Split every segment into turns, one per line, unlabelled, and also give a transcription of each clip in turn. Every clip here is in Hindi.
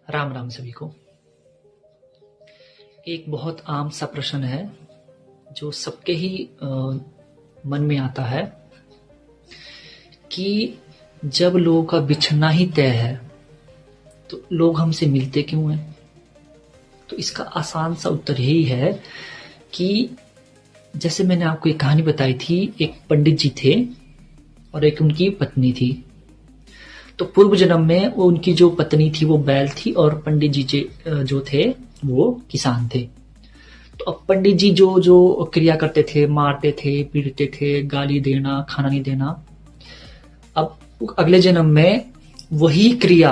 राम राम सभी को। एक बहुत आम सा प्रश्न है जो सबके ही मन में आता है कि जब लोगों का बिछड़ना ही तय है तो लोग हमसे मिलते क्यों हैं। तो इसका आसान सा उत्तर यही है कि जैसे मैंने आपको एक कहानी बताई थी, एक पंडित जी थे और एक उनकी पत्नी थी। तो पूर्व जन्म में वो उनकी जो पत्नी थी वो बैल थी और पंडित जी जो थे वो किसान थे। तो अब पंडित जी जो जो क्रिया करते थे, मारते थे, पीटते थे, गाली देना, खाना नहीं देना, अब अगले जन्म में वही क्रिया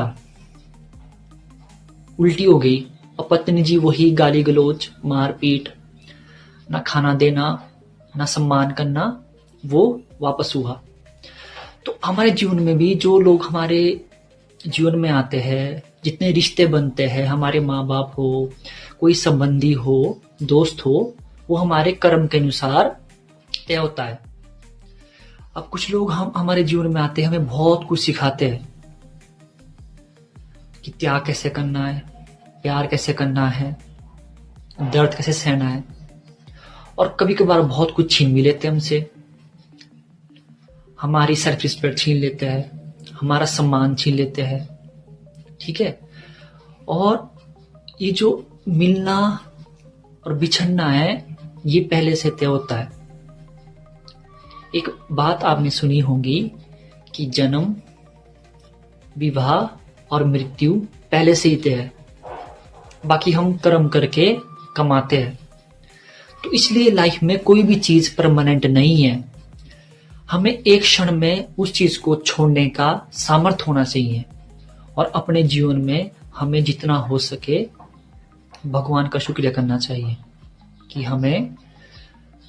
उल्टी हो गई और पत्नी जी वही गाली गलौज, मारपीट, ना खाना देना, ना सम्मान करना, वो वापस हुआ। तो हमारे जीवन में भी जो लोग हमारे जीवन में आते हैं, जितने रिश्ते बनते हैं, हमारे माँ बाप हो, कोई संबंधी हो, दोस्त हो, वो हमारे कर्म के अनुसार तय होता है। अब कुछ लोग हमारे जीवन में आते हैं, हमें बहुत कुछ सिखाते हैं कि त्याग कैसे करना है, प्यार कैसे करना है, दर्द कैसे सहना है, और कभी कभार बहुत कुछ छीन भी लेते हैं हमसे। हमारी सेल्फ रिस्पेक्ट छीन लेते हैं, हमारा सम्मान छीन लेते हैं, ठीक है। और ये जो मिलना और बिछड़ना है ये पहले से तय होता है। एक बात आपने सुनी होगी कि जन्म, विवाह और मृत्यु पहले से ही तय है, बाकी हम कर्म करके कमाते हैं। तो इसलिए लाइफ में कोई भी चीज परमानेंट नहीं है। हमें एक क्षण में उस चीज को छोड़ने का सामर्थ्य होना चाहिए और अपने जीवन में हमें जितना हो सके भगवान का शुक्रिया करना चाहिए कि हमें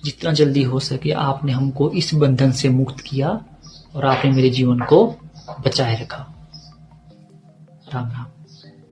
जितना जल्दी हो सके आपने हमको इस बंधन से मुक्त किया और आपने मेरे जीवन को बचाए रखा। राम राम।